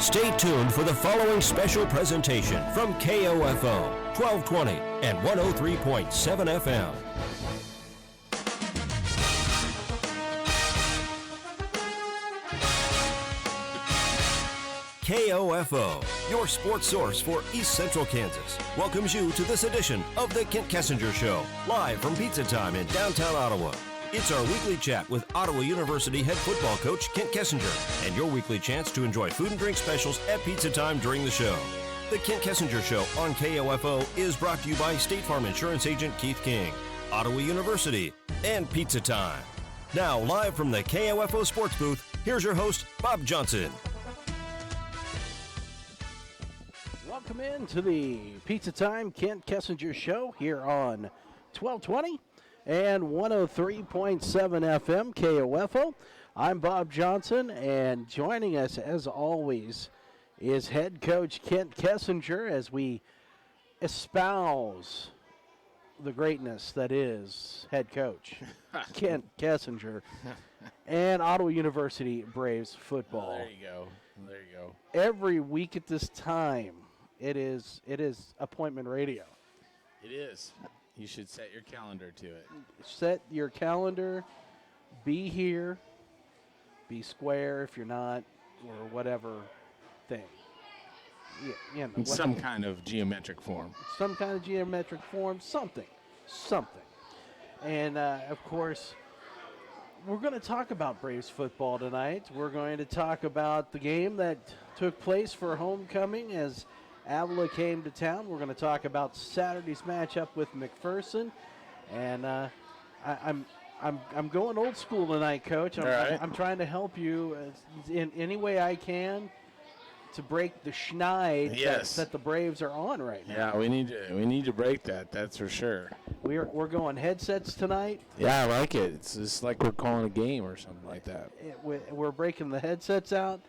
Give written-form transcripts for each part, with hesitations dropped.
Stay tuned for the following special presentation from KOFO 1220 and 103.7 FM. KOFO, your sports source for East Central Kansas, welcomes you to this edition of the Kent Kessinger Show, live from Pizza Time in downtown Ottawa. It's our weekly chat with Ottawa University head football coach Kent Kessinger, and your weekly chance to enjoy food and drink specials at Pizza Time during the show. The Kent Kessinger Show on KOFO is brought to you by State Farm Insurance Agent Keith King, Ottawa University, and Pizza Time. Now, live from the KOFO Sports Booth, here's your host, Bob Johnson. Welcome into the Pizza Time Kent Kessinger Show here on 1220 and 103.7 FM KOFO. I'm Bob Johnson, and joining us as always is head coach Kent Kessinger as we espouse the greatness that is head coach Kent Kessinger and Ottawa University Braves football. There you go. There you go. Every week at this time, it is appointment radio. It is. You should set your calendar to it. Set your calendar. Be here. Be square if you're not, or whatever thing. Yeah, In some kind of geometric form. Some kind of geometric form. Something. And, of course, we're going to talk about Braves football tonight. We're going to talk about the game that took place for homecoming as Avila came to town. We're going to talk about Saturday's matchup with McPherson, and I'm going old school tonight, Coach. I'm trying to help you in any way I can to break the schneid that the Braves are on right now. Yeah, we need to break that. That's for sure. We're going headsets tonight. Yeah, I like it. It's just like we're calling a game or something like that. We're breaking the headsets out,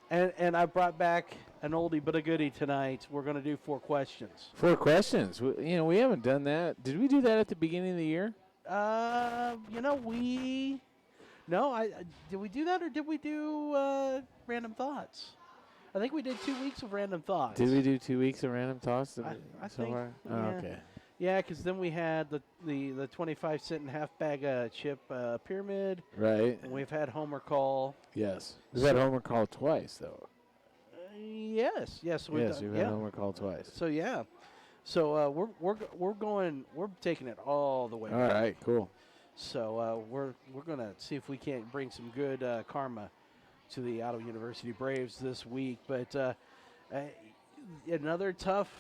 and I brought back an oldie but a goodie tonight. We're going to do 4 questions. 4 questions. We haven't done that. Did we do that at the beginning of the year? Did we do that or did we do random thoughts? I think we did 2 weeks of random thoughts. Did we do 2 weeks of random thoughts? I think. Oh, okay. Yeah, because then we had the 25 cent and half bag chip pyramid. Right. And we've had Homer Call. Yes. We've had Homer Call twice, though. Yes, we've had Homer Call twice. So yeah, we're taking it all the way. All right, cool. So we're gonna see if we can't bring some good karma to the Ottawa University Braves this week. But another tough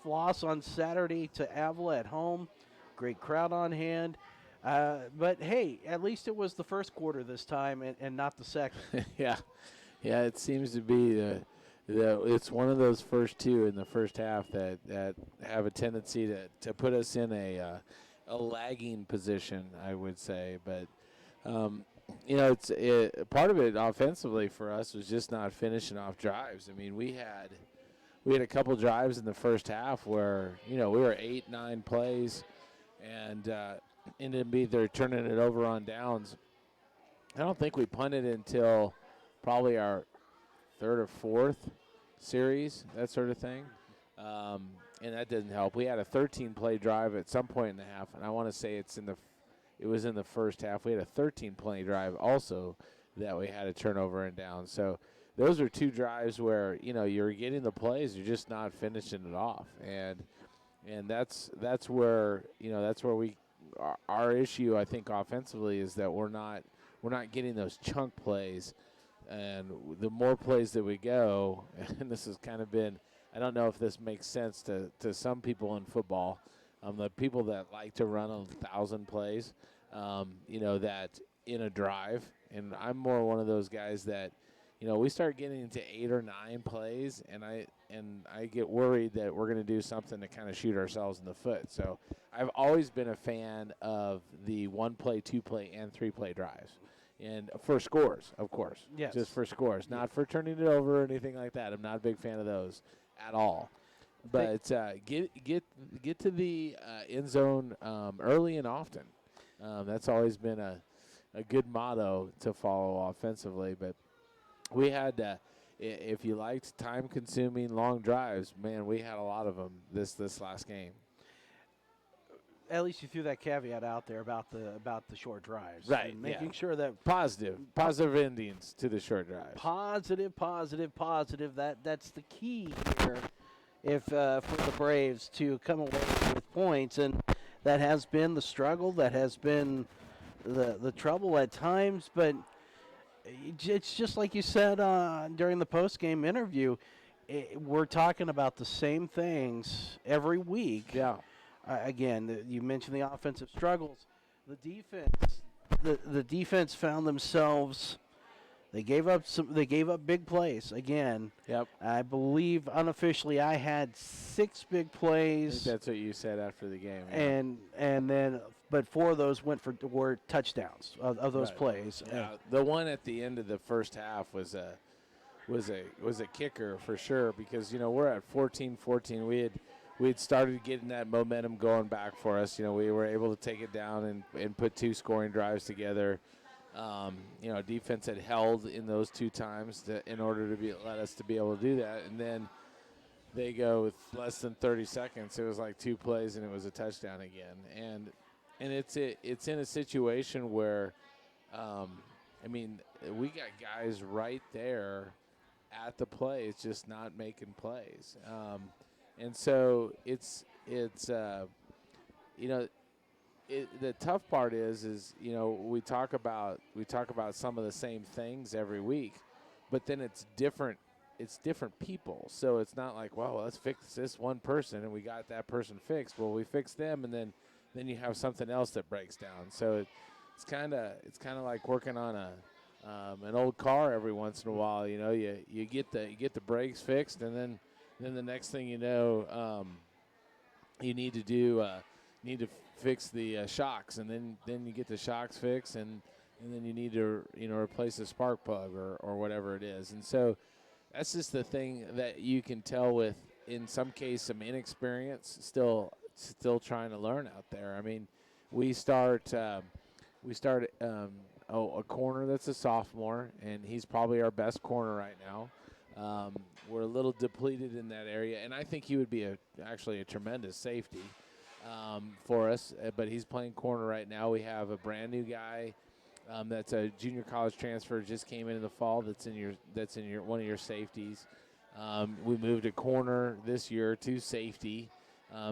loss on Saturday to Avila at home. Great crowd on hand. But hey, at least it was the first quarter this time and not the second. Yeah, it seems to be it's one of those first two in the first half that have a tendency to put us in a lagging position, I would say. But part of it offensively for us was just not finishing off drives. I mean, we had a couple drives in the first half where we were 8-9 plays and ended up either turning it over on downs. I don't think we punted until probably our third or fourth series, that sort of thing. And that didn't help. We had a 13-play drive at some point in the half, and I want to say it was in the first half. We had a 13-play drive also that we had a turnover and down. So those are 2 drives where, you're getting the plays, you're just not finishing it off. And that's where, our issue, I think, offensively is that we're not getting those chunk plays. And the more plays that we go, and this has kind of been, I don't know if this makes sense to some people in football, the people that like to run 1,000 plays, that in a drive. And I'm more one of those guys that, we start getting into 8 or 9 plays, and I get worried that we're going to do something to kind of shoot ourselves in the foot. So I've always been a fan of the 1-play, 2-play, and 3-play drives. And for scores, of course. Yes. Just for scores, not for turning it over or anything like that. I'm not a big fan of those at all. But get to the end zone early and often. That's always been a good motto to follow offensively. But we had if you liked time-consuming long drives, man, we had a lot of them this last game. At least you threw that caveat out there about the short drives, Right, and making yeah. sure that Positive endings to the short drives. positive. That's the key here. If for the Braves to come away with points, and that has been the struggle, that has been the trouble at times, but it's just like you said during the post-game interview. We're talking about the same things every week. Yeah. Again, you mentioned the offensive struggles. The defense, the defense found themselves. They gave up big plays again. Yep. I believe unofficially I had 6 big I plays. think that's what you said after the game. Yeah. And then, but 4 of those were touchdowns of those Right. plays. Yeah, the one at the end of the first half was a kicker for sure, because we're at 14-14. We had started getting that momentum going back for us. We were able to take it down and put 2 scoring drives together. Defense had held in those 2 times in order to let us to be able to do that, and then they go with less than 30 seconds. It was like 2 plays and it was a touchdown again, and it's in a situation where, we got guys right there at the play. It's just not making plays, and so the tough part is we talk about some of the same things every week, but then it's different people. So it's not like, well, let's fix this one person and we got that person fixed. Well, we fix them, and then you have something else that breaks down. So it's kind of like working on an old car every once in a while. You get the brakes fixed, and then the next thing you know, you need to fix the shocks, and then you get the shocks fixed, and then you need to replace the spark plug or whatever it is. And so that's just the thing that you can tell with, in some case, some inexperience, still trying to learn out there. We start a corner that's a sophomore, and he's probably our best corner right now. We're a little depleted in that area, and I think he would be actually a tremendous safety for us, but he's playing corner right now. We have a brand new guy that's a junior college transfer, just came in the fall, that's in your one of your safeties. We moved a corner this year to safety,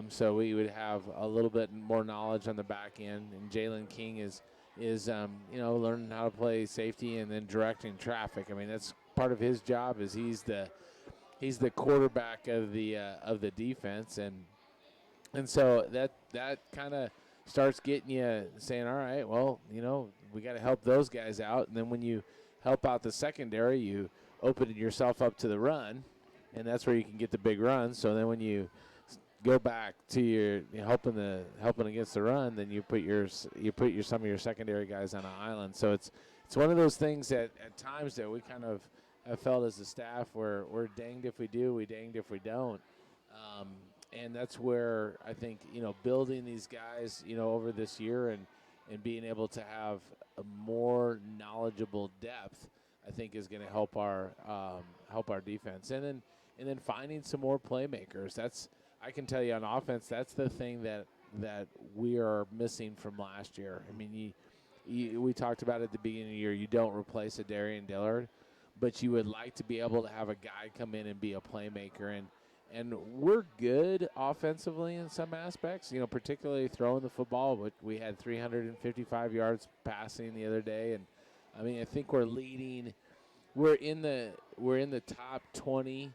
so we would have a little bit more knowledge on the back end. And Jalen King is learning how to play safety and then directing traffic. That's part of his job. Is he's the quarterback of the defense, and so that kind of starts getting you saying, all right, well, we got to help those guys out. And then when you help out the secondary, you open yourself up to the run, and that's where you can get the big runs. So then when you go back to your helping against the run, then you put some of your secondary guys on an island. So it's one of those things that at times that we kind of have felt as a staff where we're danged if we do, we danged if we don't. And that's where I think, building these guys, over this year and being able to have a more knowledgeable depth, I think is going to help our defense. And then finding some more playmakers. I can tell you on offense, that's the thing that we are missing from last year. We talked about at the beginning of the year, you don't replace a Darian Dillard, but you would like to be able to have a guy come in and be a playmaker. And we're good offensively in some aspects, particularly throwing the football. But we had 355 yards passing the other day, and I think we're leading. We're in the top 20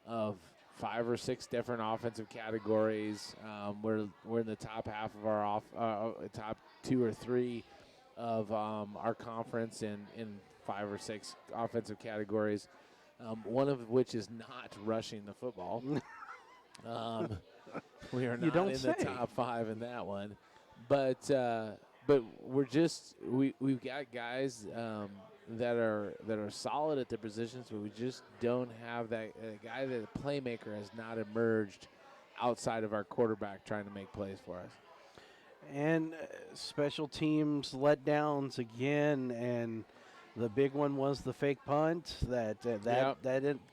of 5 or 6 different offensive categories. We're in the top half of our top 2 or 3 of our conference in 5 or 6 offensive categories. One of which is not rushing the football. We are not in the top 5 in that one, but we've got guys that are solid at their positions, but we just don't have that guy. That a playmaker has not emerged outside of our quarterback trying to make plays for us. And special teams letdowns again, and The big one was the fake punt that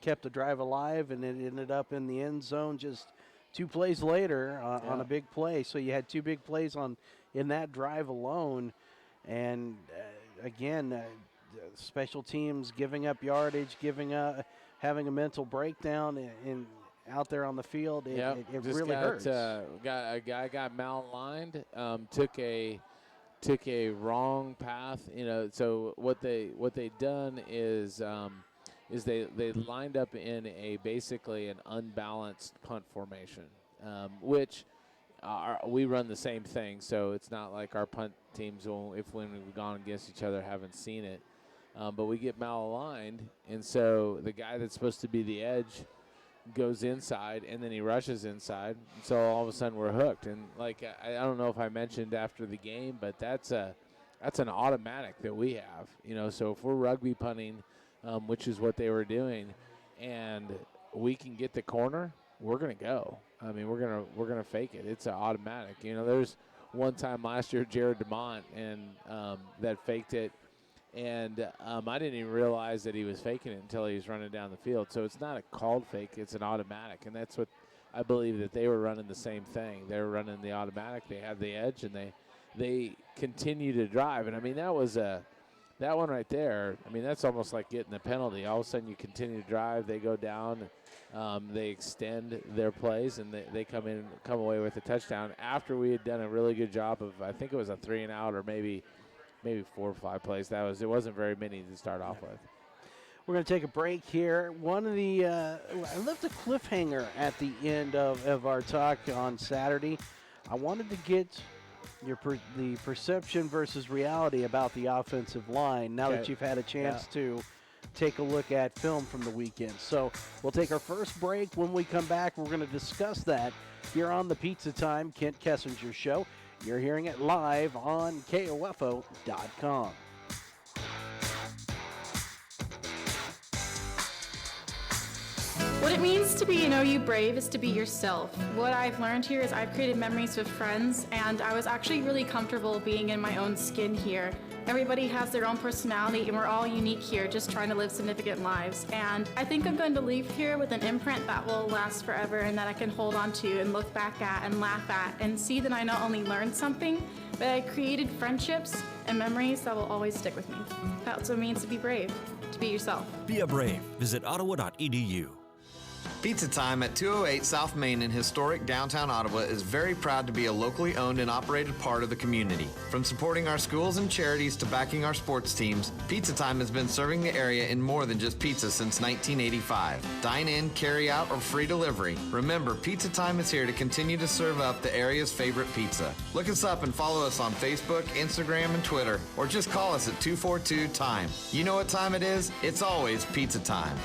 kept the drive alive, and it ended up in the end zone just 2 plays later on a big play. So you had 2 big plays in that drive alone, and again, special teams giving up yardage, having a mental breakdown out there on the field. It really hurts. A guy got malaligned, took a wrong path. So what they done is they lined up in basically an unbalanced punt formation, which we run the same thing. So it's not like our punt teams, when we've gone against each other, haven't seen it. But we get malaligned, and so the guy that's supposed to be the edge goes inside, and then he rushes inside. So all of a sudden we're hooked. And like I don't know if I mentioned after the game, but that's an automatic that we have. So if we're rugby punting, which is what they were doing, and we can get the corner, we're gonna go. I mean, we're gonna fake it. It's an automatic. There's one time last year, Jared DeMont, and that faked it. And I didn't even realize that he was faking it until he was running down the field. So it's not a called fake, it's an automatic. And that's what I believe that they were running the same thing. They were running the automatic. They had the edge, and they continue to drive. And, I mean, that one right there, I mean, that's almost like getting the penalty. All of a sudden you continue to drive. They go down. They extend their plays, and they come away with a touchdown after we had done a really good job of, I think it was a 3-and-out or maybe 4 or 5 plays. It wasn't very many to start off with. We're going to take a break here. One of the I left a cliffhanger at the end of our talk on Saturday. I wanted to get the perception versus reality about the offensive line now that you've had a chance to take a look at film from the weekend. So we'll take our first break. When we come back, we're going to discuss that here on the Pizza Time Kent Kessinger Show. You're hearing it live on KOFO.com. What it means to be an OU Brave is to be yourself. What I've learned here is I've created memories with friends, and I was actually really comfortable being in my own skin here. Everybody has their own personality, and we're all unique here, just trying to live significant lives. And I think I'm going to leave here with an imprint that will last forever and that I can hold on to and look back at and laugh at and see that I not only learned something, but I created friendships and memories that will always stick with me. That's what it means to be brave, to be yourself. Be a brave. Visit ottawa.edu. Pizza Time at 208 South Main in historic downtown Ottawa is very proud to be a locally owned and operated part of the community. From supporting our schools and charities to backing our sports teams, Pizza Time has been serving the area in more than just pizza since 1985. Dine in, carry out, or free delivery. Remember, Pizza Time is here to continue to serve up the area's favorite pizza. Look us up and follow us on Facebook, Instagram, and Twitter, or just call us at 242-TIME. You know what time it is? It's always Pizza Time.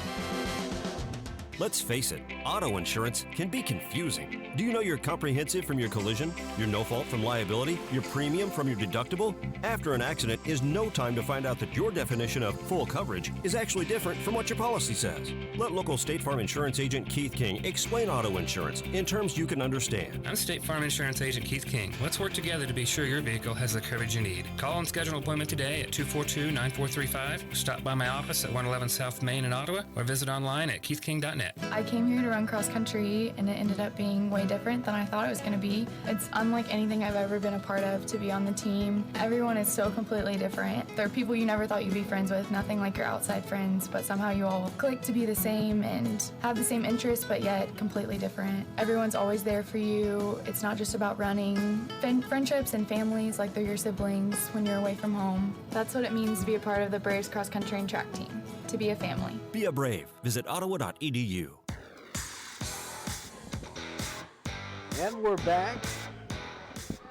Let's face it, auto insurance can be confusing. Do you know your comprehensive from your collision, your no-fault from liability, your premium from your deductible? After an accident is no time to find out that your definition of full coverage is actually different from what your policy says. Let local State Farm Insurance Agent Keith King explain auto insurance in terms you can understand. I'm State Farm Insurance Agent Keith King. Let's work together to be sure your vehicle has the coverage you need. Call and schedule an appointment today at 242-9435. Stop by my office at 111 South Main in Ottawa or visit online at keithking.net. I came here to run cross country, and it ended up being way different than I thought it was going to be. It's unlike anything I've ever been a part of to be on the team. Everyone is so completely different. There are people you never thought you'd be friends with, nothing like your outside friends, but somehow you all click to be the same and have the same interests, but yet completely different. Everyone's always there for you. It's not just about running. Friendships and families, like they're your siblings when you're away from home. That's what it means to be a part of the Braves cross country and track team, to be a family. Be a brave. Visit ottawa.edu. And we're back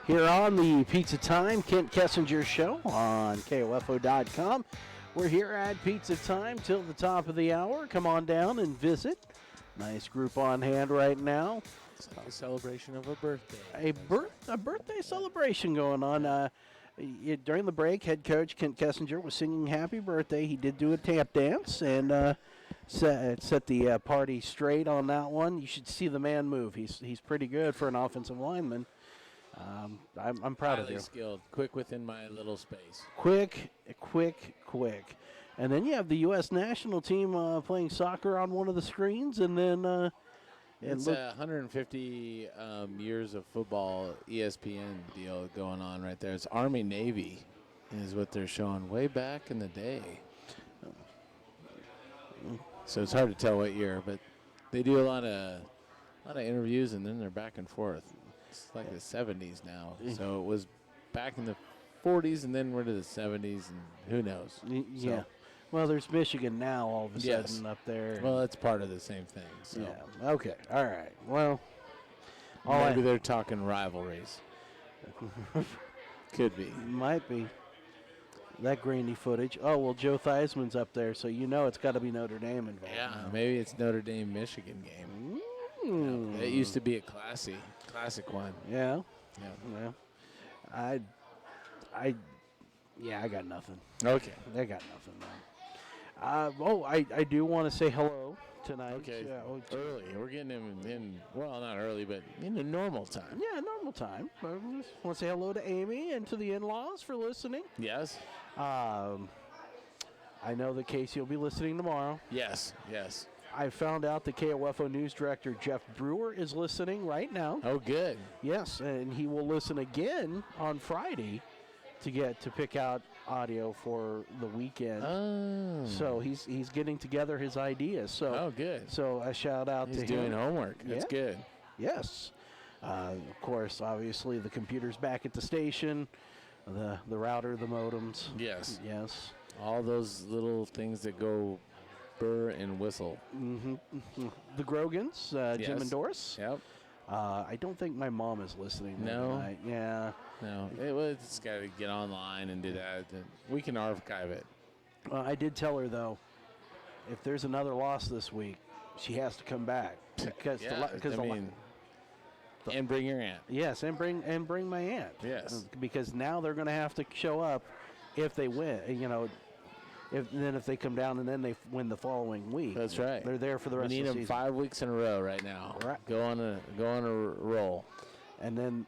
here on the Pizza Time Kent Kessinger Show on KOFO.com. We're here at Pizza Time till the top of the hour. Come on down and visit. Nice group on hand right now. It's like a celebration of a birthday. A birthday celebration going on. During the break, head coach Kent Kessinger was singing happy birthday. He did do a tap dance and set the party straight on that one. You should see the man move. He's pretty good for an offensive lineman. I'm proud of Highly you. skilled, quick within my little space. Quick. And then you have the U.S. national team playing soccer on one of the screens, and then It's a 150 years of football ESPN deal going on right there. It's Army Navy is what they're showing way back in the day. So it's hard to tell what year, but they do a lot of interviews, and then they're back and forth. It's like the 70s now. So it was back in the 40s, and then we're to the 70s, and who knows? Yeah. So, Well, there's Michigan now all of a Yes. sudden up there. well, that's part of the same thing. So yeah. Okay. All right. Well, maybe they're talking rivalries. Could be. might be that grainy footage. Oh well, Joe Theismann's up there, so you know it's got to be Notre Dame involved. Yeah, now. maybe it's Notre Dame Michigan game. Mm. It used to be a classic one. Yeah. Yeah. Yeah. I got nothing. Okay. I got nothing, man. I do want to say hello tonight. Okay. Early. We're getting him in. Well, not early, but in the normal time. Yeah, normal time. I want to say hello to Amy and to the in-laws for listening. Yes. I know that Casey will be listening tomorrow. Yes. I found out the KOFO News Director, Jeff Brewer, is listening right now. Oh, good. Yes, and he will listen again on Friday to pick out audio for the weekend. Oh. So he's getting together his ideas. So Oh, good. So a shout out He's to doing him. homework. That's Yeah. good. Yes. Of course, obviously the computer's back at the station, the router, the modems. Yes. Yes. All those little things that go burr and whistle. The Grogans, Jim Yes. and Doris. Yep. I don't think my mom is listening No? tonight. Yeah. No, it's got to get online and do that. We can archive it. I did tell her though, if there's another loss this week, she has to come back because and bring your aunt. yes, and bring my aunt. Yes. Because now they're going to have to show up if they win. You know, if they come down and then they win the following week. That's right. They're there for the We rest need of the them season. 5 weeks in a row right now. Right. Go on a roll. And then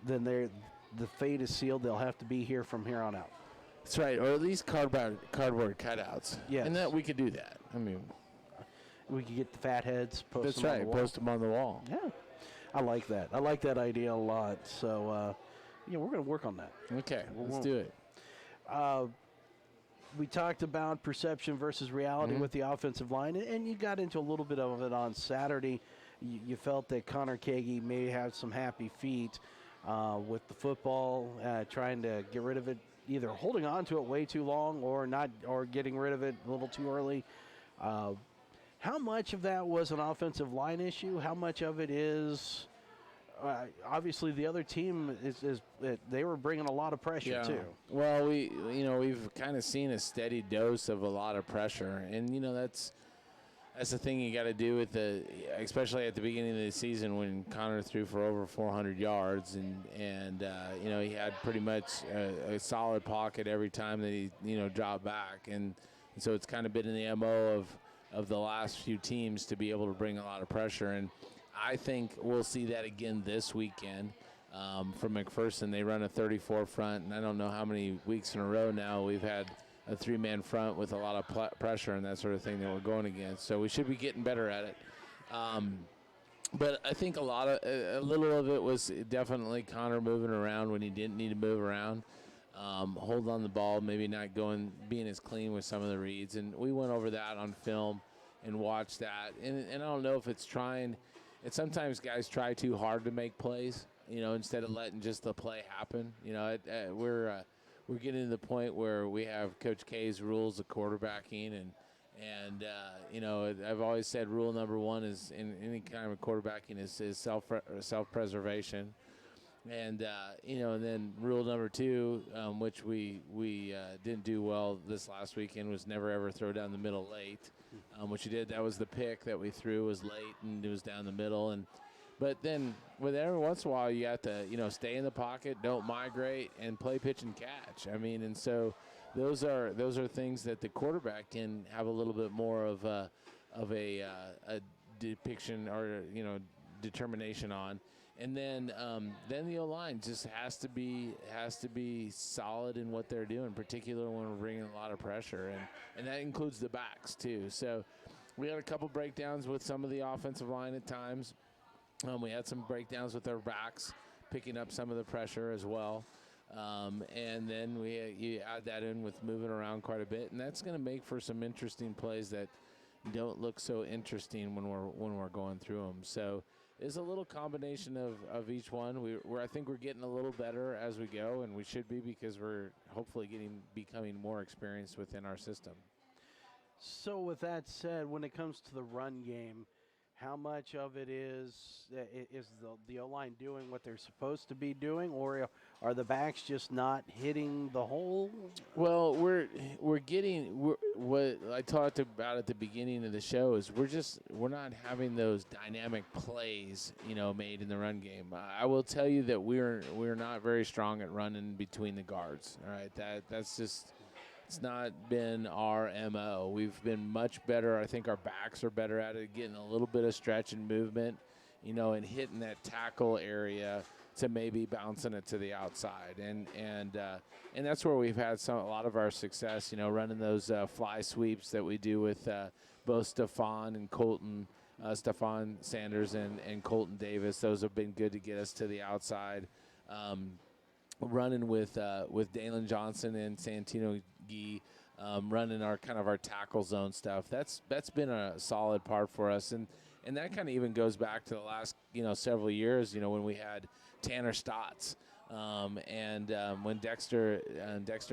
the fate is sealed. They'll have to be here from here on out. That's right, or at least cardboard cutouts. Yes. And that we could do that. I mean, We could get the fat heads. Post that's them on right. the wall. Post them on the wall. Yeah, I like that. I like that idea a lot. So, we're going to work on that. Okay, let's do it. We talked about perception versus reality with the offensive line, and you got into a little bit of it on Saturday. You felt that Connor Kagi may have some happy feet with the football, trying to get rid of it, either holding on to it way too long or getting rid of it a little too early. How much of that was an offensive line issue? How much of it is obviously the other team is they were bringing a lot of pressure too? Well, we've kind of seen a steady dose of a lot of pressure, and that's the thing you got to do with especially at the beginning of the season when Connor threw for over 400 yards, and he had pretty much a solid pocket every time that he dropped back, and so it's kind of been in the MO of the last few teams to be able to bring a lot of pressure, and I think we'll see that again this weekend from McPherson. They run a 34 front, and I don't know how many weeks in a row now we've had a three-man front with a lot of pressure and that sort of thing that we're going against. So we should be getting better at it. But I think a little of it was definitely Connor moving around when he didn't need to move around, hold on the ball, maybe not being as clean with some of the reads. And we went over that on film and watched that. And I don't know if it's trying. Sometimes guys try too hard to make plays, instead of letting just the play happen. We're getting to the point where we have Coach K's rules of quarterbacking, and I've always said rule number one is in any kind of quarterbacking is self-preservation, and then rule number two, which we didn't do well this last weekend, was never ever throw down the middle late, which you did. That was the pick that we threw was late and it was down the middle, but then with every once in a while you have to stay in the pocket, don't migrate, and play pitch and catch. I mean, and so those are things that the quarterback can have a little bit more of a depiction or determination on. And then the O-line just has to be solid in what they're doing, particularly when we're bringing a lot of pressure, and that includes the backs too. So we had a couple breakdowns with some of the offensive line at times. We had some breakdowns with our backs, picking up some of the pressure as well. And then you add that in with moving around quite a bit, and that's going to make for some interesting plays that don't look so interesting when we're going through them. So it's a little combination of each one. I think we're getting a little better as we go, and we should be, because we're hopefully becoming more experienced within our system. So with that said, when it comes to the run game, how much of it is the O-line doing what they're supposed to be doing, or are the backs just not hitting the hole? Well, what I talked about at the beginning of the show is we're not having those dynamic plays, made in the run game. I will tell you that we're not very strong at running between the guards. All right, that's just. It's not been our MO. We've been much better. I think our backs are better at it, getting a little bit of stretch and movement, and hitting that tackle area to maybe bouncing it to the outside. And that's where we've had a lot of our success, running those fly sweeps that we do with both Stephon and Colton, Stephon Sanders and Colton Davis. Those have been good to get us to the outside. Running with Dalen Johnson and Santino Gee, running our tackle zone stuff. That's been a solid part for us, and that kind of even goes back to the last several years. When we had Tanner Stotts, and when Dexter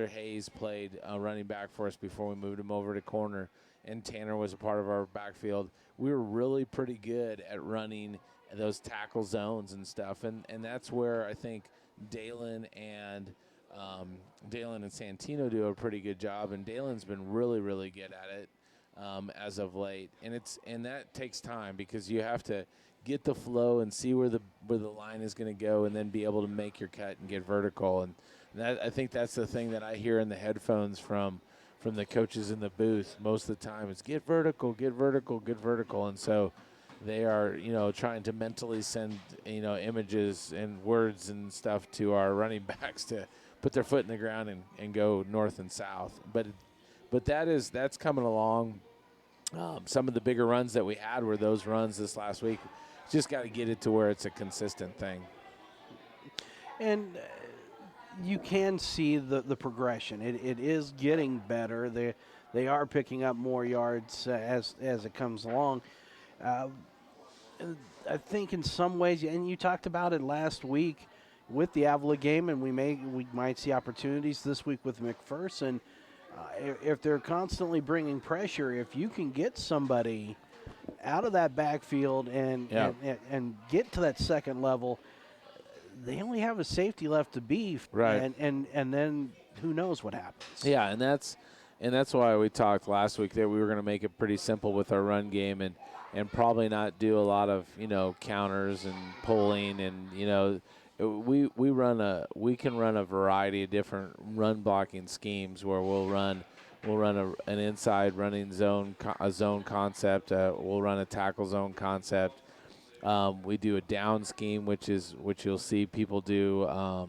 Hayes played running back for us before we moved him over to corner, and Tanner was a part of our backfield. We were really pretty good at running those tackle zones and stuff, and that's where I think Dalen and Santino do a pretty good job, and Dalen's been really, really good at it as of late. And that takes time, because you have to get the flow and see where the line is going to go, and then be able to make your cut and get vertical. And I think that's the thing that I hear in the headphones from the coaches in the booth most of the time is get vertical, get vertical, get vertical. And so they are, trying to mentally send, images and words and stuff to our running backs to put their foot in the ground and go north and south. But that's coming along. Some of the bigger runs that we had were those runs this last week. Just got to get it to where it's a consistent thing. And you can see the progression. It is getting better. They are picking up more yards as it comes along. I think in some ways, and you talked about it last week with the Avila game, and we might see opportunities this week with McPherson. If they're constantly bringing pressure, if you can get somebody out of that backfield and get to that second level, they only have a safety left to beef, right? And then who knows what happens? Yeah, and that's why we talked last week that we were going to make it pretty simple with our run game and probably not do a lot of counters and pulling, and we can run a variety of different run blocking schemes where we'll run an inside running zone concept. We'll run a tackle zone concept. We do a down scheme, which you'll see people do.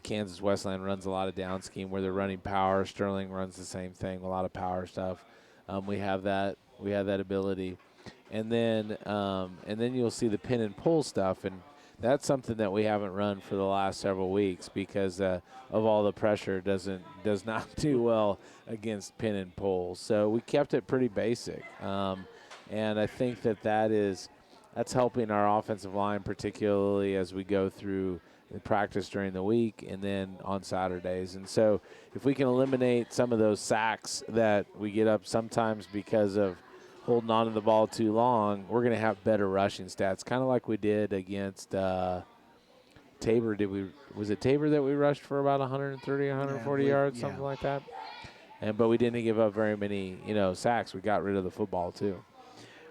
Kansas Westland runs a lot of down scheme where they're running power. Sterling runs the same thing, a lot of power stuff. We have that ability, and then you'll see the pin and pull stuff, and that's something that we haven't run for the last several weeks because of all the pressure. Does not do well against pin and pull. So we kept it pretty basic, and I think that's helping our offensive line, particularly as we go through the practice during the week and then on Saturdays. And so if we can eliminate some of those sacks that we get up sometimes because of holding on to the ball too long, we're going to have better rushing stats, kind of like we did against Tabor. Was it Tabor that we rushed for about 130, 140 yards, something like that? But we didn't give up very many, sacks. We got rid of the football too.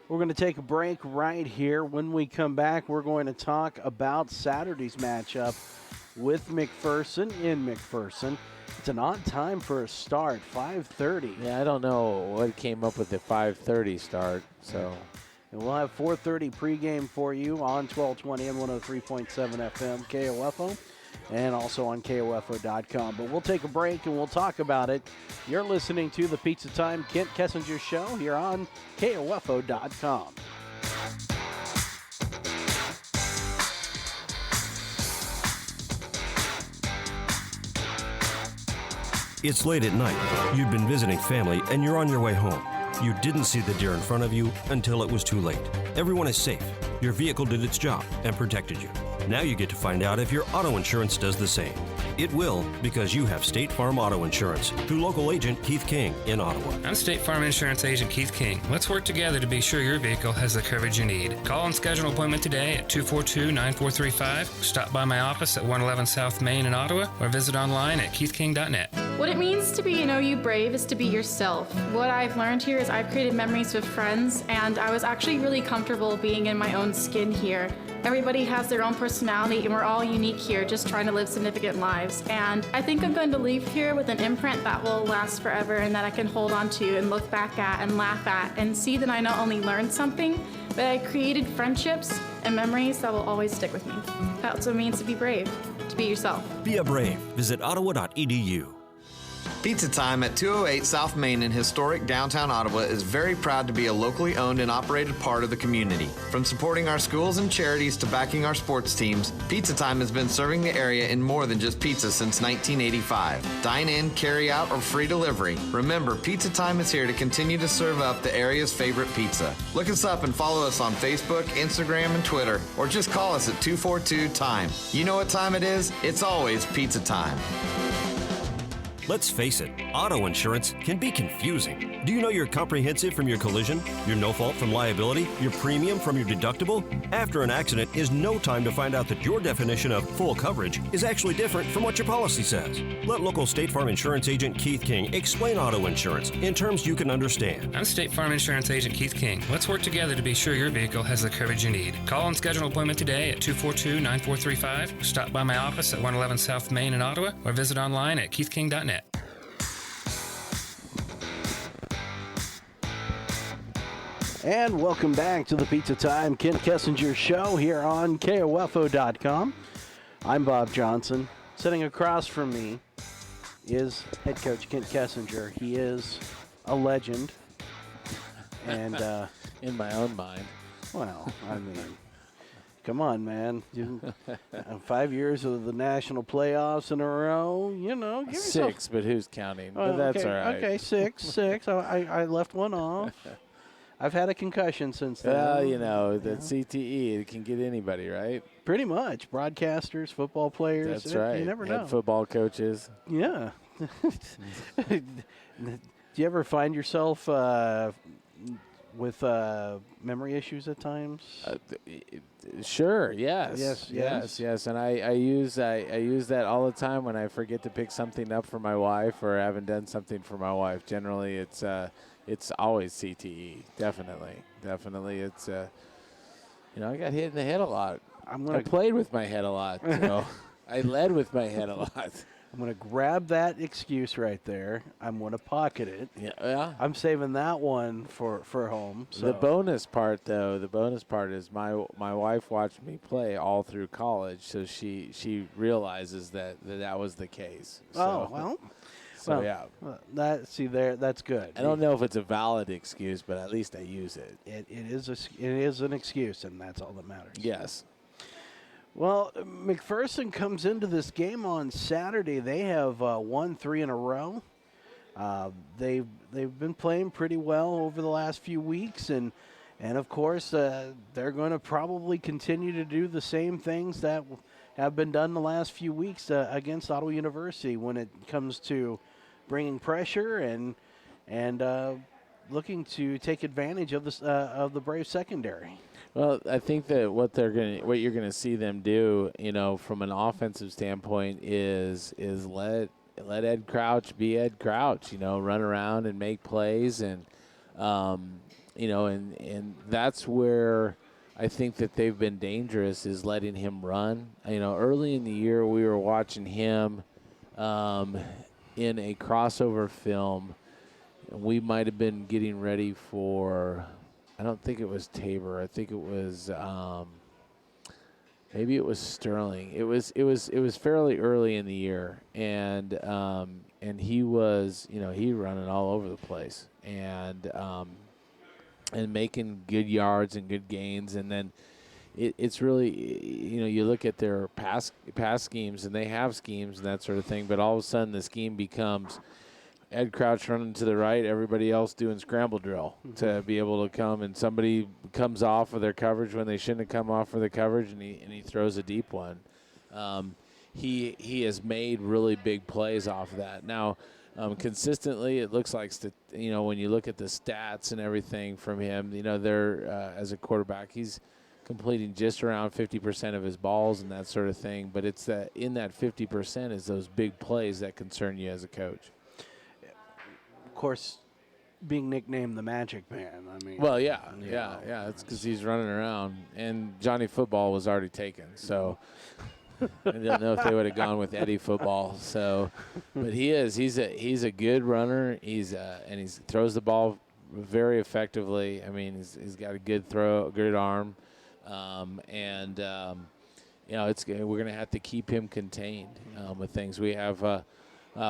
We're going to take a break right here. When we come back, we're going to talk about Saturday's matchup with McPherson in McPherson. It's an odd time for a start, 5:30. Yeah, I don't know what came up with the 5:30 start. So And we'll have 4:30 pregame for you on 1220 and 103.7 FM KOFO, and also on KOFO.com. But we'll take a break and we'll talk about it. You're listening to the Pizza Time Kent Kessinger Show here on KOFO.com. It's late at night. You've been visiting family and you're on your way home. You didn't see the deer in front of you until it was too late. Everyone is safe. Your vehicle did its job and protected you. Now you get to find out if your auto insurance does the same. It will, because you have State Farm Auto Insurance through local agent Keith King in Ottawa. I'm State Farm Insurance Agent Keith King. Let's work together to be sure your vehicle has the coverage you need. Call and schedule an appointment today at 242-9435. Stop by my office at 111 South Main in Ottawa, or visit online at keithking.net. What it means to be an OU Brave is to be yourself. What I've learned here is I've created memories with friends, and I was actually really comfortable being in my own skin here. Everybody has their own personality, and we're all unique here, just trying to live significant lives. And I think I'm going to leave here with an imprint that will last forever and that I can hold on to and look back at and laugh at and see that I not only learned something, but I created friendships and memories that will always stick with me. That's what it means to be brave, to be yourself. Be a brave. Visit ottawa.edu. Pizza Time at 208 South Main in historic downtown Ottawa is very proud to be a locally owned and operated part of the community. From supporting our schools and charities to backing our sports teams, Pizza Time has been serving the area in more than just pizza since 1985. Dine in, carry out, or free delivery. Remember, Pizza Time is here to continue to serve up the area's favorite pizza. Look us up and follow us on Facebook, Instagram, and Twitter, or just call us at 242-TIME. You know what time it is? It's always Pizza Time. Let's face it, auto insurance can be confusing. Do you know your comprehensive from your collision, your no-fault from liability, your premium from your deductible? After an accident is no time to find out that your definition of full coverage is actually different from what your policy says. Let local State Farm Insurance Agent Keith King explain auto insurance in terms you can understand. I'm State Farm Insurance Agent Keith King. Let's work together to be sure your vehicle has the coverage you need. Call and schedule an appointment today at 242-9435. Stop by my office at 111 South Main in Ottawa, or visit online at keithking.net. And welcome back to the Pizza Time Kent Kessinger Show here on KOFO.com. I'm Bob Johnson. Sitting across from me is head coach Kent Kessinger. He is a legend. And In my own mind. well, I mean, come on, man. 5 years of the national playoffs in a row, you know. Give yourself- 6, but who's counting? Oh, But that's okay, all right. Okay, six. I left one off. I've had a concussion since then. Well, you know, that CTE, it can get anybody, right? Pretty much. Broadcasters, football players. That's right. You never Head know. football coaches. Yeah. Do you ever find yourself with memory issues at times? Sure. Yes. Yes. And I use that all the time when I forget to pick something up for my wife or haven't done something for my wife. Generally, it's always CTE. Definitely. It's I got hit in the head a lot. I played with my head a lot. So I led with my head a lot. I'm going to grab that excuse right there. I'm going to pocket it. Yeah. I'm saving that one for home. So. The bonus part is my wife watched me play all through college, so she realizes that was the case. So, well. So yeah. That's good. I don't know if it's a valid excuse, but at least I use it. It is an excuse, and that's all that matters. Yes. Well, McPherson comes into this game on Saturday. They have won 3 in a row. They've been playing pretty well over the last few weeks, and of course they're going to probably continue to do the same things that have been done the last few weeks against Ottawa University when it comes to bringing pressure and looking to take advantage of the Brave secondary. Well, I think that what you're gonna see them do, from an offensive standpoint, is let Ed Crouch be Ed Crouch. Run around and make plays, and and that's where I think that they've been dangerous, is letting him run. Early in the year we were watching him in a crossover film. We might have been getting ready for I don't think it was Tabor. I think it was maybe it was Sterling. It was fairly early in the year, and he was, he running all over the place and making good yards and good gains, and then it's really, you look at their pass schemes, and they have schemes and that sort of thing, but all of a sudden the scheme becomes Ed Crouch running to the right, everybody else doing scramble drill to be able to come, and somebody comes off of their coverage when they shouldn't have come off of the coverage, and he throws a deep one. He has made really big plays off of that. Now, consistently, it looks like when you look at the stats and everything from him, they're as a quarterback, he's completing just around 50% of his balls and that sort of thing. But it's that in that 50% is those big plays that concern you as a coach. Of course, being nicknamed the Magic Man. I mean, well, yeah. That's because he's running around, and Johnny Football was already taken, so I don't know if they would have gone with Eddie Football. So, but he's a good runner. And he throws the ball very effectively. I mean, he's got a good throw, a good arm, we're going to have to keep him contained with things. We have.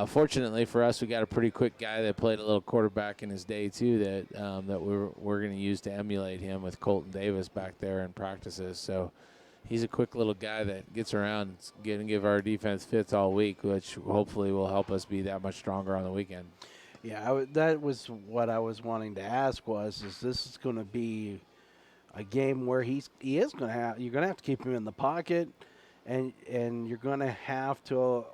Fortunately for us, we got a pretty quick guy that played a little quarterback in his day too. That we're going to use to emulate him with Colton Davis back there in practices. So he's a quick little guy that gets around and give our defense fits all week, which hopefully will help us be that much stronger on the weekend. Yeah, that was what I was wanting to ask. Is this is going to be a game where you're going to have to keep him in the pocket, and you're going to have to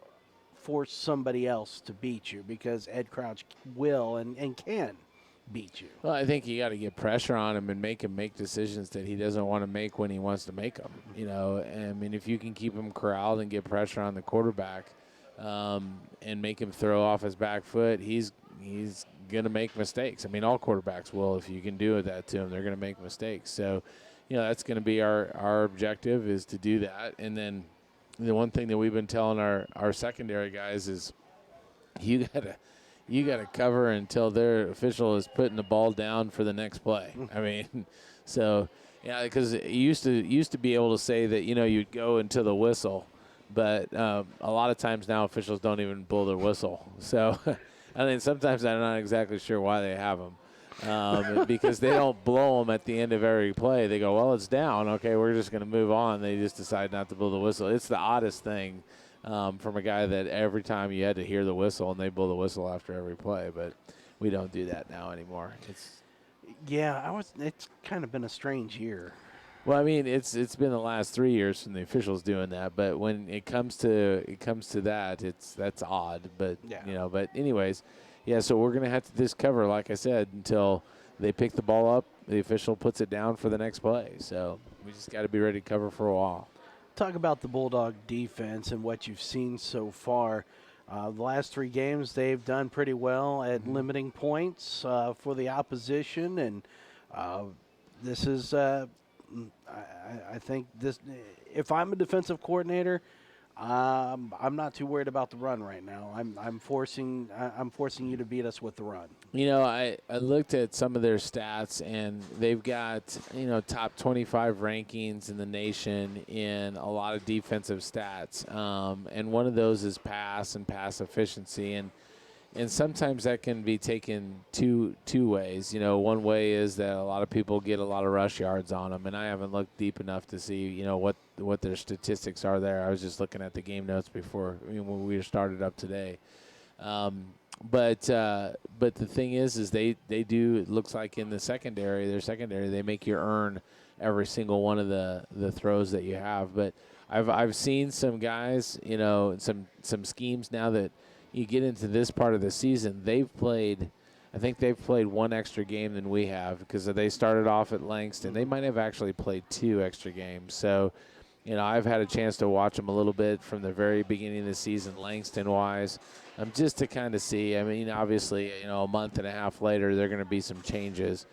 force somebody else to beat you, because Ed Crouch will and can beat you. Well, I think you got to get pressure on him and make him make decisions that he doesn't want to make when he wants to make them. I mean, if you can keep him corralled and get pressure on the quarterback and make him throw off his back foot, he's going to make mistakes. I mean, all quarterbacks will. If you can do that to him, they're going to make mistakes. So, that's going to be our objective, is to do that. And then the one thing that we've been telling our secondary guys is you gotta cover until their official is putting the ball down for the next play. I mean, so yeah, because you used to be able to say that you'd go into the whistle, but a lot of times now officials don't even blow their whistle. So I mean, sometimes I'm not exactly sure why they have them. Because they don't blow them at the end of every play. They go, well, it's down. Okay, we're just going to move on. They just decide not to blow the whistle. It's the oddest thing from a guy that every time you had to hear the whistle, and they blow the whistle after every play. But we don't do that now anymore. It's kind of been a strange year. Well, I mean, it's been the last 3 years from the officials doing that. But when it comes to that, that's odd. But but anyways. Yeah, so we're going to have to just cover, like I said, until they pick the ball up, the official puts it down for the next play. So we just got to be ready to cover for a while. Talk about the Bulldog defense and what you've seen so far. The last 3 games, they've done pretty well at limiting points for the opposition. And this is, I think, this. If I'm a defensive coordinator, I'm not too worried about the run right now. I'm forcing you to beat us with the run. I looked at some of their stats, and they've got top 25 rankings in the nation in a lot of defensive stats, and one of those is pass and pass efficiency, and sometimes that can be taken two ways. One way is that a lot of people get a lot of rush yards on them, and I haven't looked deep enough to see what their statistics are there. I was just looking at the game notes before when we started up today. But the thing is they do. It looks like in their secondary, they make you earn every single one of the throws that you have. But I've seen some guys, some schemes now that you get into this part of the season, I think they've played 1 extra game than we have, because they started off at Langston. They might have actually played 2 extra games. So, I've had a chance to watch them a little bit from the very beginning of the season, Langston-wise, just to kind of see. I mean, obviously, a month and a half later, there are going to be some changes.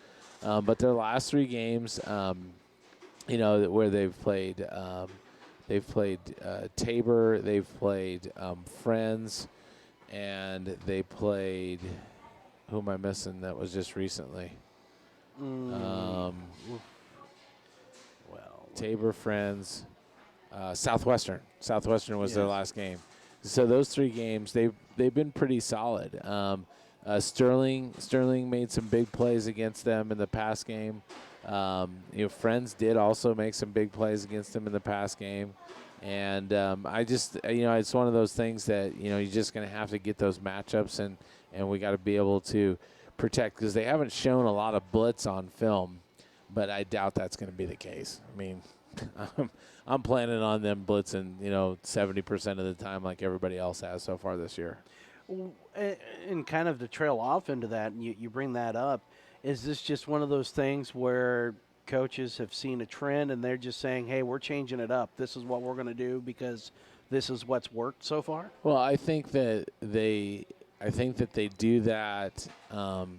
But their last 3 games, where they've played Tabor, they've played Friends, and they played, who am I missing that was just recently? Well, Tabor Friends, Southwestern. Southwestern was their Yes. last game. So those 3 games, they've been pretty solid. Sterling made some big plays against them in the past game. Friends did also make some big plays against them in the past game. And I just, it's one of those things that, you're just going to have to get those matchups, and we got to be able to protect, because they haven't shown a lot of blitz on film, but I doubt that's going to be the case. I mean, I'm planning on them blitzing, 70% of the time like everybody else has so far this year. and kind of to trail off into that, and you bring that up, is this just one of those things where coaches have seen a trend and they're just saying, hey, we're changing it up. This is what we're going to do because this is what's worked so far? Well, I think that they do that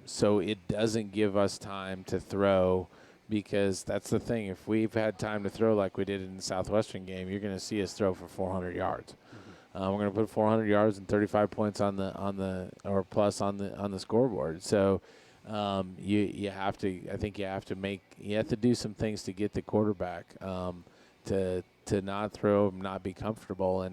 so it doesn't give us time to throw, because that's the thing. If we've had time to throw like we did in the Southwestern game, you're going to see us throw for 400 yards. We're going to put 400 yards and 35 points on the scoreboard. So you have to do some things to get the quarterback to not throw, not be comfortable,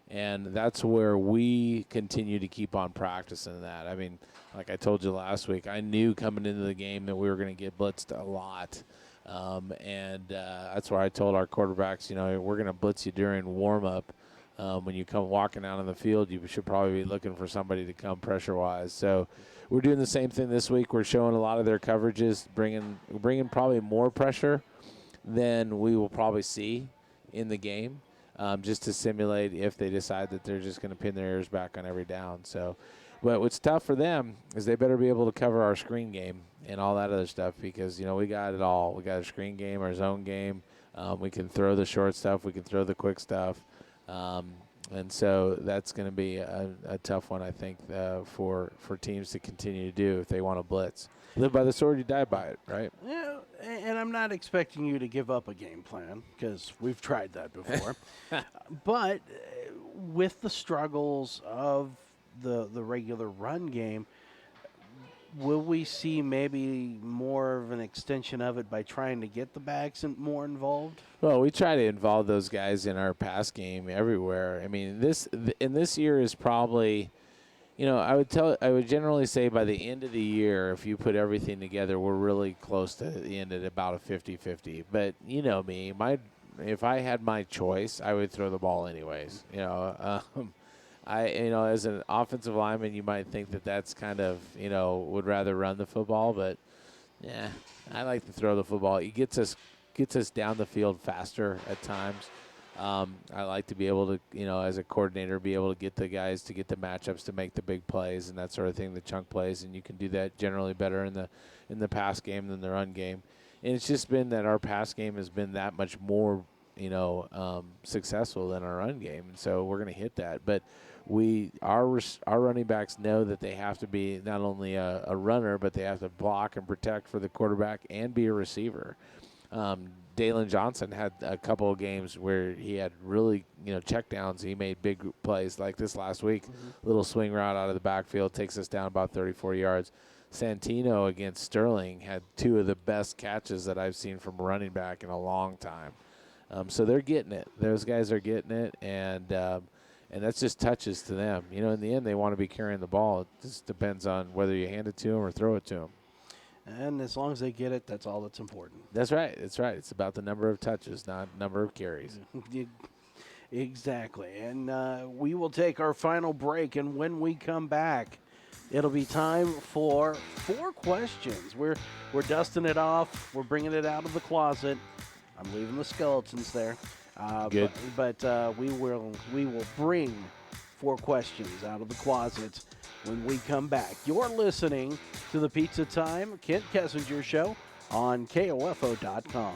and that's where we continue to keep on practicing that. I mean, like I told you last week, I knew coming into the game that we were going to get blitzed a lot. And that's why I told our quarterbacks, we're going to blitz you during warm-up. When you come walking out on the field, you should probably be looking for somebody to come pressure-wise. So we're doing the same thing this week. We're showing a lot of their coverages, bringing probably more pressure than we will probably see in the game, just to simulate if they decide that they're just going to pin their ears back on every down. So, but what's tough for them is they better be able to cover our screen game and all that other stuff, because, we got it all. We got a screen game, our zone game. We can throw the short stuff. We can throw the quick stuff. And so that's going to be a tough one, I think, for teams to continue to do if they want to blitz. Live by the sword, you die by it, right? Yeah, and I'm not expecting you to give up a game plan, because we've tried that before. But with the struggles of the regular run game, will we see maybe more of an extension of it by trying to get the backs more involved? Well, we try to involve those guys in our pass game everywhere. I mean, this year is probably, I would generally say by the end of the year, if you put everything together, we're really close to the end at about a 50-50. But you know me, if I had my choice, I would throw the ball anyways. As an offensive lineman, you might think that that's kind of, would rather run the football, but yeah, I like to throw the ball. It gets us down the field faster at times. I like to be able to, as a coordinator, be able to get the guys to get the matchups to make the big plays and that sort of thing, the chunk plays, and you can do that generally better in the pass game than the run game. And it's just been that our pass game has been that much more, successful than our run game, and so we're going to hit that. But our running backs know that they have to be not only a runner, but they have to block and protect for the quarterback and be a receiver. Dalen Johnson had a couple of games where he had really, checkdowns. He made big plays like this last week. Little swing route out of the backfield takes us down about 34 yards. Santino against Sterling had 2 of the best catches that I've seen from a running back in a long time. So they're getting it. Those guys are getting it, and that's just touches to them. In the end, they want to be carrying the ball. It just depends on whether you hand it to them or throw it to them. And as long as they get it, that's all that's important. That's right. It's about the number of touches, not number of carries. Exactly. And we will take our final break, and when we come back, it'll be time for 4 questions. We're dusting it off. We're bringing it out of the closet. I'm leaving the skeletons there. Good. But we will bring 4 questions out of the closet when we come back. You're listening to the Pizza Time Kent Kessinger Show on KOFO.com.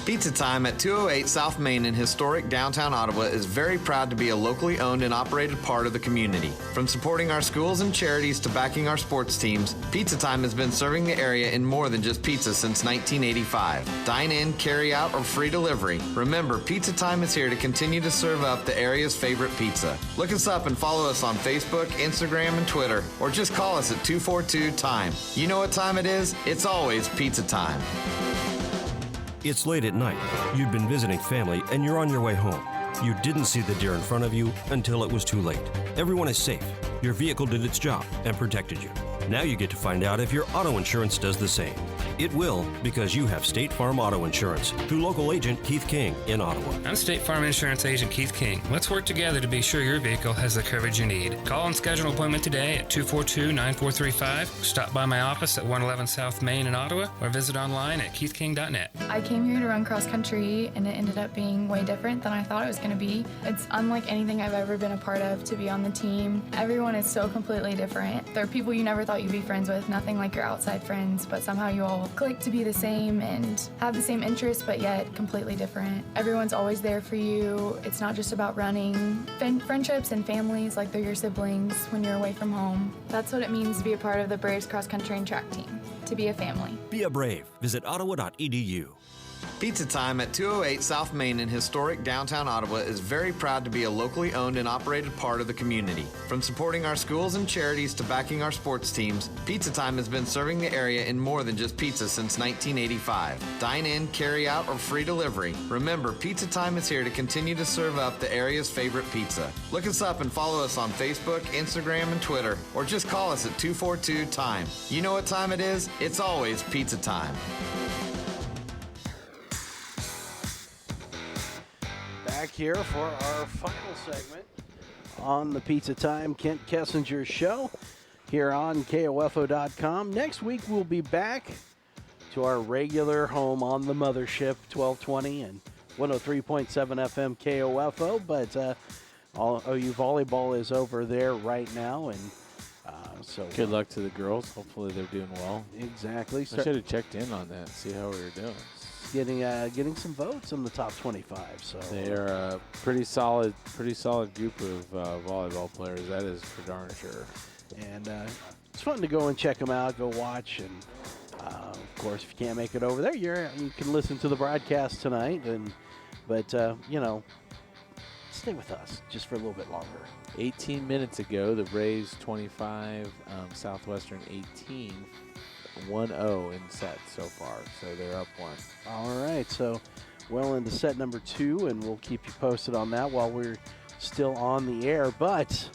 Pizza Time at 208 South Main in historic downtown Ottawa is very proud to be a locally owned and operated part of the community. From supporting our schools and charities to backing our sports teams, Pizza Time has been serving the area in more than just pizza since 1985. Dine in, carry out, or free delivery. Remember, Pizza Time is here to continue to serve up the area's favorite pizza. Look us up and follow us on Facebook, Instagram, and Twitter, or just call us at 242-TIME. You know what time it is? It's always Pizza Time. It's late at night. You've been visiting family and you're on your way home. You didn't see the deer in front of you until it was too late. Everyone is safe. Your vehicle did its job and protected you. Now you get to find out if your auto insurance does the same. It will, because you have State Farm Auto Insurance through local agent Keith King in Ottawa. I'm State Farm Insurance Agent Keith King. Let's work together to be sure your vehicle has the coverage you need. Call and schedule an appointment today at 242-9435. Stop by my office at 111 South Main in Ottawa or visit online at keithking.net. I came here to run cross country and it ended up being way different than I thought it was going to be. It's unlike anything I've ever been a part of to be on the team. Everyone is so completely different. There are people you never thought you'd be friends with, nothing like your outside friends, but somehow you all click to be the same and have the same interests, but yet completely different. Everyone's always there for you. It's not just about running. Friendships and families, like they're your siblings when you're away from home. That's what it means to be a part of the Braves cross country and track team, to be a family. Be a Brave. Visit ottawa.edu. Pizza Time at 208 South Main in historic downtown Ottawa is very proud to be a locally owned and operated part of the community. From supporting our schools and charities to backing our sports teams, Pizza Time has been serving the area in more than just pizza since 1985. Dine in, carry out, or free delivery. Remember, Pizza Time is here to continue to serve up the area's favorite pizza. Look us up and follow us on Facebook, Instagram, and Twitter, or just call us at 242-TIME. You know what time it is? It's always Pizza Time. Back here for our final segment on the Pizza Time Kent Kessinger Show here on KOFO.com. Next week we'll be back to our regular home on the mothership, 1220 and 103.7 FM KOFO. But OU Volleyball is over there right now, and so Good luck to the girls. Hopefully they're doing well. exactly. I should have checked in on that, see how we were doing. Getting some votes in the top 25. So They are a pretty solid group of volleyball players. That is for darn sure. And it's fun to go and check them out, go watch, and of course, if you can't make it over there, you can listen to the broadcast tonight. But stay with us just for a little bit longer. 18 minutes ago, the Braves 25, Southwestern 18. 1-0 in set so far, so they're up one. All right, so well into set number 2, and we'll keep you posted on that while we're still on the air. But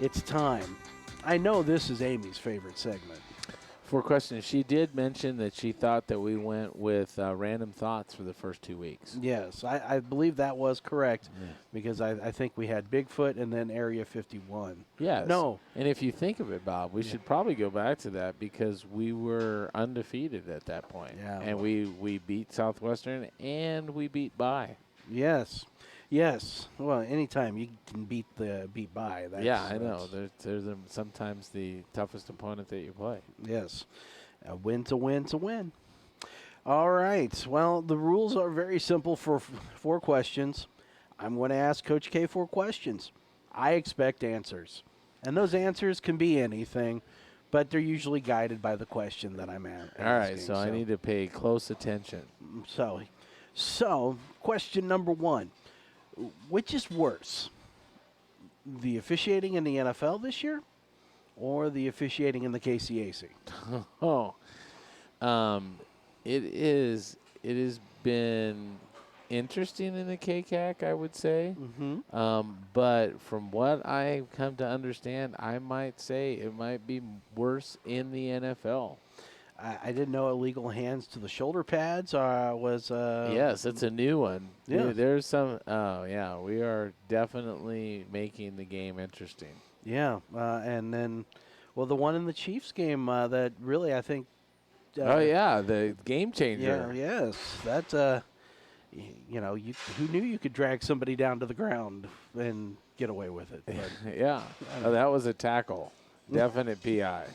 it's time. I know this is Amy's favorite segment. For questions, she did mention that she thought that we went with random thoughts for the first 2 weeks. Yes, I believe that was correct, because I think we had Bigfoot and then Area 51. Yes. No. And if you think of it, Bob, we should probably go back to that because we were undefeated at that point. Yeah. And we beat Southwestern and we beat by. Yes. Well, anytime you can beat by. I know. They're sometimes the toughest opponent that you play. Yes. A win's a win's a win. All right. Well, the rules are very simple for 4 questions. I'm going to ask Coach K 4 questions. I expect answers. And those answers can be anything, but they're usually guided by the question that I'm asking. All right, so I need to pay close attention. So question number 1. Which is worse, the officiating in the NFL this year or the officiating in the KCAC? It has been interesting in the KCAC, I would say. Mm-hmm. But from what I've come to understand, I might say it might be worse in the NFL. I didn't know illegal hands to the shoulder pads was. Yes, it's a new one. Yeah. There's some. Oh, yeah. We are definitely making the game interesting. Yeah. And then, well, the one in the Chiefs game that really, I think. The game changer. Yeah, yes. That, who knew you could drag somebody down to the ground and get away with it? But yeah. That was a tackle. Definite PI.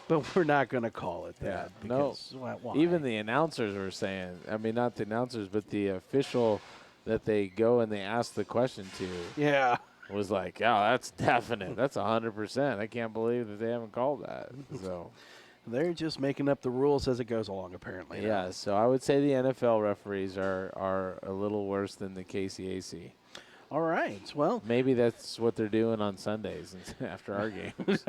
But we're not going to call it Yeah, that. no. Because, why? Even the announcers were saying, I mean, not the announcers, but the official that they go and they ask the question to Yeah. was like, "Oh, that's definite. That's 100%. I can't believe that they haven't called that." So, They're just making up the rules as it goes along, apparently. yeah. So I would say the NFL referees are a little worse than the KCAC. All right. Well, Maybe that's what they're doing on Sundays after our games.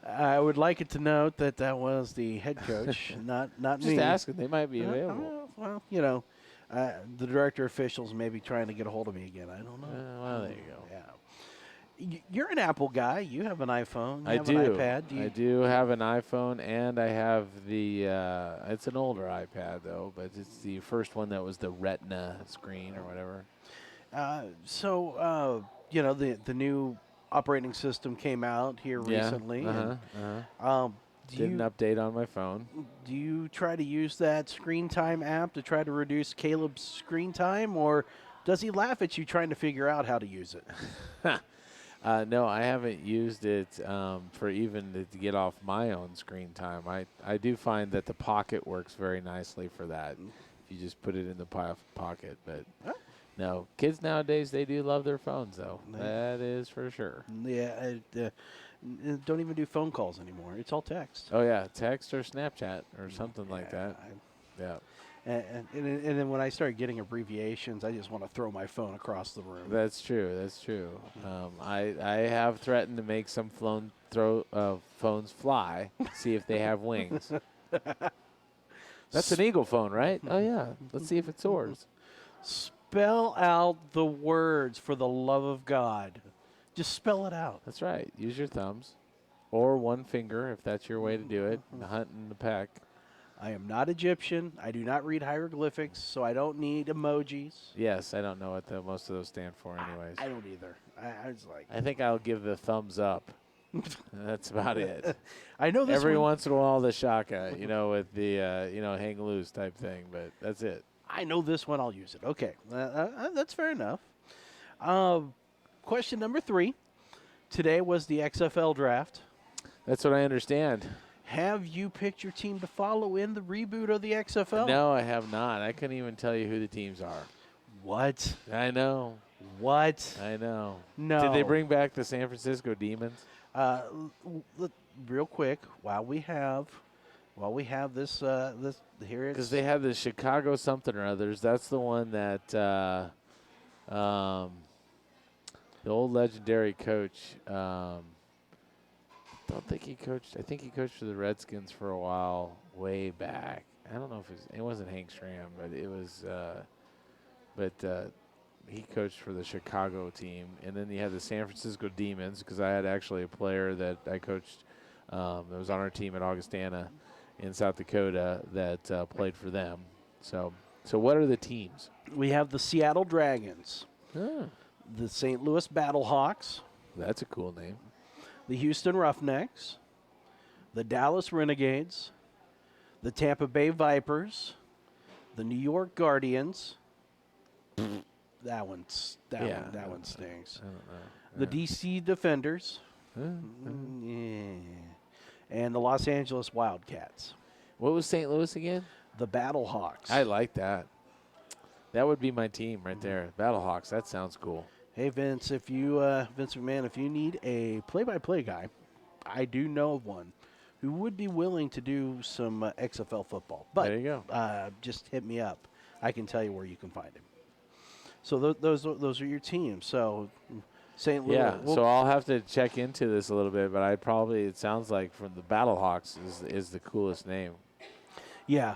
I would like it to note that that was the head coach, not Just me. asking, they might be available. Well, the director officials may be trying to get a hold of me again. I don't know. Well, there you go. Yeah. You're an Apple guy. You have an iPhone. You I have do. an iPad. I do have an iPhone, and I have the. It's an older iPad though, but it's the first one that was the Retina screen or whatever. The new operating system came out here recently. Didn't update on my phone. Do you try to use that screen time app to try to reduce Caleb's screen time, or does he laugh at you trying to figure out how to use it? No, I haven't used it for even to get off my own screen time. I do find that the Pocket works very nicely for that. You just put it in the pocket. But no, kids nowadays, they do love their phones, though. That is for sure. Yeah, don't even do phone calls anymore. It's all text. Oh, yeah, text or Snapchat or something like that. Yeah. And then when I start getting abbreviations, I just want to throw my phone across the room. That's true. That's true. I have threatened to make some phones fly, see if they have wings. That's an Eagle phone, right? Oh, yeah. Let's see if it soars. Spell out the words, for the love of God. Just spell it out. That's right. Use your thumbs or one finger if that's your way to do it. The hunt and the peck. I am not Egyptian. I do not read hieroglyphics, so I don't need emojis. Yes, I don't know what most of those stand for anyways. I don't either. I was like, I think I'll give the thumbs up. That's about it. I know this Every one, once in a while the shaka, with the, hang loose type thing, but that's it. I know this one. I'll use it. Okay. That's fair enough. Question number 3. Today was the XFL draft. That's what I understand. Have you picked your team to follow in the reboot of the XFL? No, I have not. I couldn't even tell you who the teams are. What? I know. What? I know. No. Did they bring back the San Francisco Demons? Real quick, while we have this here it's Because they had the Chicago something or others. That's the one that the old legendary coach. I think he coached for the Redskins for a while, way back. I don't know if it wasn't Hank Stram, but it was. He coached for the Chicago team, and then you had the San Francisco Demons. Because I had actually a player that I coached that was on our team at Augustana in South Dakota that played for them. So what are the teams? we have the Seattle Dragons, Ah, the St. Louis Battlehawks, that's a cool name. the Houston Roughnecks, the Dallas Renegades, the Tampa Bay Vipers, the New York Guardians. That one stings. I don't know. The DC Defenders, and the Los Angeles Wildcats. What was St. Louis again? The Battlehawks. I like that. That would be my team right there. Battlehawks. That sounds cool. Hey Vince, Vince McMahon, if you need a play-by-play guy, I do know of one who would be willing to do some XFL football. But There you go. Just hit me up. I can tell you where you can find him. So those are your teams. So St. Louis. Yeah, so I'll have to check into this a little bit, but it sounds like from the Battlehawks is the coolest name. Yeah,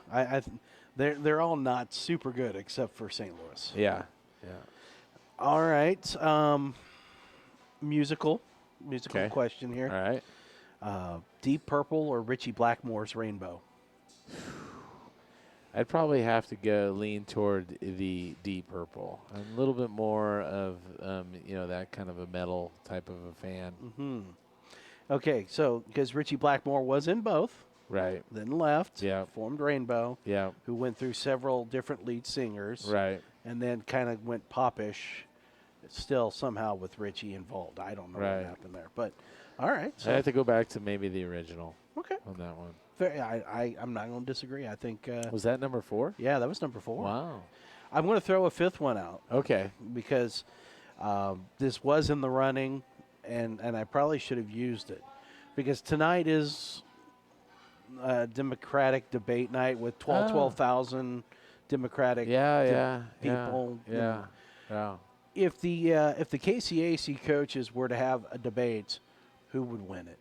they're all not super good except for St. Louis. Yeah. All right. Musical Okay. question here. All right. Deep Purple or Richie Blackmore's Rainbow? I'd probably have to lean toward the Deep Purple. I'm a little bit more of that kind of a metal type of a fan. Mm-hmm. Okay, so because Richie Blackmore was in both, Right. then left, Yeah. formed Rainbow, Yeah. who went through several different lead singers, Right. and then kind of went popish, still somehow with Richie involved. I don't know Right. what happened there, but All right. I have to go back to maybe the original Okay. on that one. Fair. I'm not going to disagree. I think. Was that number 4? Yeah, that was number 4. Wow. I'm going to throw a 5th one out Okay. because this was in the running, and I probably should have used it because tonight is Democratic debate night with 12,000 Democratic people. Yeah. If the KCAC coaches were to have a debate, who would win it?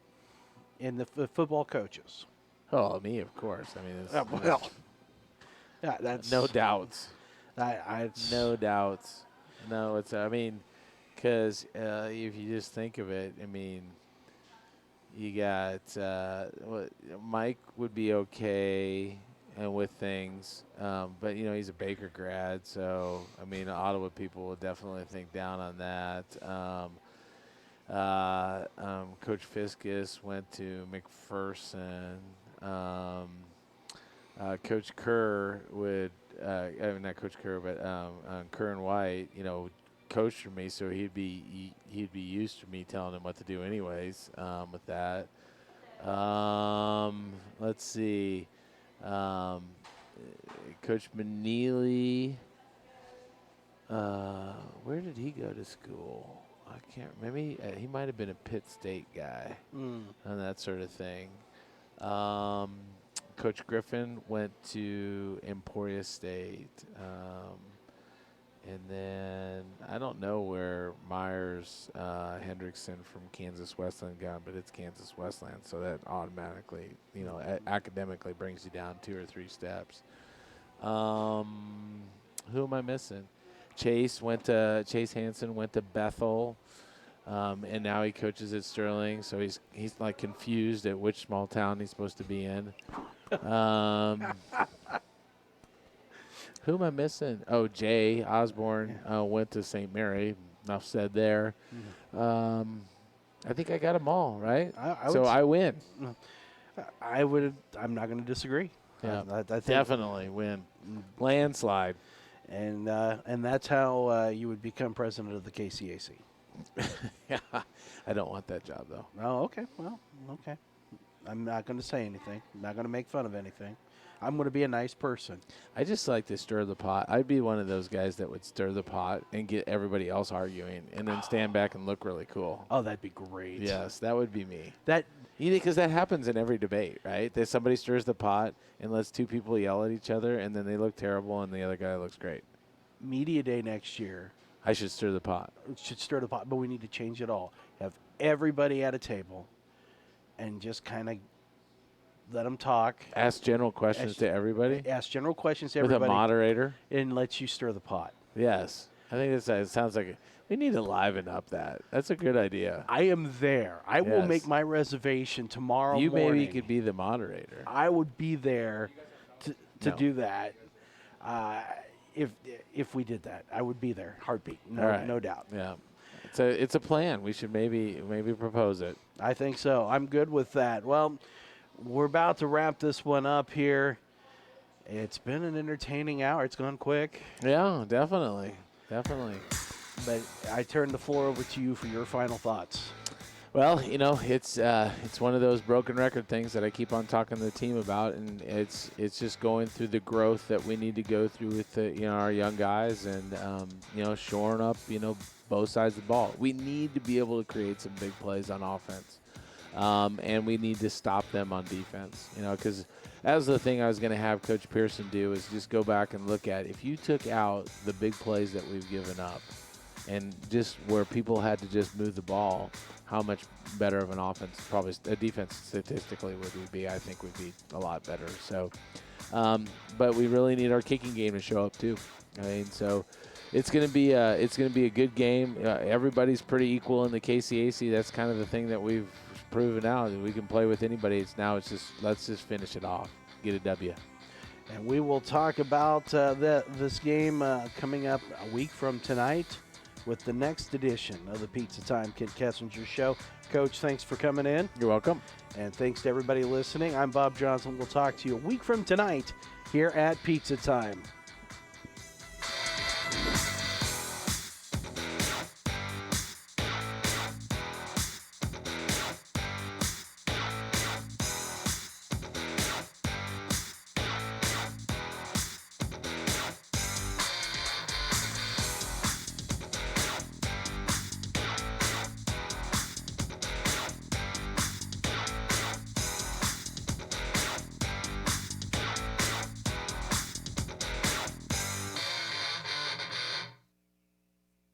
In the football coaches. Oh, me, of course. I mean, That's no doubts. No doubts. No, it's. I mean, because if you just think of it, I mean, you got Mike would be okay and with things, but he's a Baker grad, so I mean, Ottawa people will definitely think down on that. Coach Fiskus went to McPherson. Coach Kerr would, not Coach Kerr, but Kerr and White, coached for me, so he'd be used to me telling him what to do anyways. With that, let's see, Coach Meneely. Where did he go to school? I can't. Maybe he might have been a Pitt State guy and that sort of thing. Coach Griffin went to Emporia State. And then I don't know where Myers Hendrickson from Kansas Westland got, but it's Kansas Westland, so that automatically, academically brings you down 2 or 3 steps. Who am I missing? Chase Hansen went to Bethel, and now he coaches at Sterling. So he's like confused at which small town he's supposed to be in. Who am I missing? Oh, Jay Osborne went to St. Mary. Enough said there. I think I got them all right. I win. I'm not going to disagree. Yeah, I think definitely win. Landslide. And that's how you would become president of the KCAC. Yeah, I don't want that job, though. Oh, okay. Well, okay. I'm not going to say anything. I'm not going to make fun of anything. I'm going to be a nice person. I just like to stir the pot. I'd be one of those guys that would stir the pot and get everybody else arguing and then stand back and look really cool. Oh, that'd be great. Yes, that would be me. Because that happens in every debate, right? That somebody stirs the pot and lets 2 people yell at each other, and then they look terrible, and the other guy looks great. Media Day next year. I should stir the pot. But we need to change it all. Have everybody at a table and just kind of let them talk. Ask general questions to everybody? Ask general questions to everybody. With a moderator? And let you stir the pot. Yes. I think it sounds like we need to liven up that. That's a good idea. I am there. I will make my reservation tomorrow morning. You maybe could be the moderator. I would be there to do that. If we did that, I would be there. Heartbeat. No doubt. Yeah. It's a plan. We should maybe propose it. I think so. I'm good with that. Well, we're about to wrap this one up here. It's been an entertaining hour. It's gone quick. Yeah, definitely. But I turn the floor over to you for your final thoughts. Well, it's one of those broken record things that I keep on talking to the team about, and it's just going through the growth that we need to go through with our young guys, and shoring up both sides of the ball. We need to be able to create some big plays on offense, and we need to stop them on defense. Because as the thing I was going to have Coach Pearson do is just go back and look at if you took out the big plays that we've given up, and just where people had to just move the ball, how much better of an offense, probably a defense statistically would we be? I think we'd be a lot better. So, but we really need our kicking game to show up too. I mean, so it's going to be a good game. Everybody's pretty equal in the KCAC. That's kind of the thing that we've proven out, that we can play with anybody. Let's just finish it off, get a W. And we will talk about this game coming up a week from tonight with the next edition of the Pizza Time Kent Kessinger Show. Coach, thanks for coming in. You're welcome. And thanks to everybody listening. I'm Bob Johnson. We'll talk to you a week from tonight here at Pizza Time.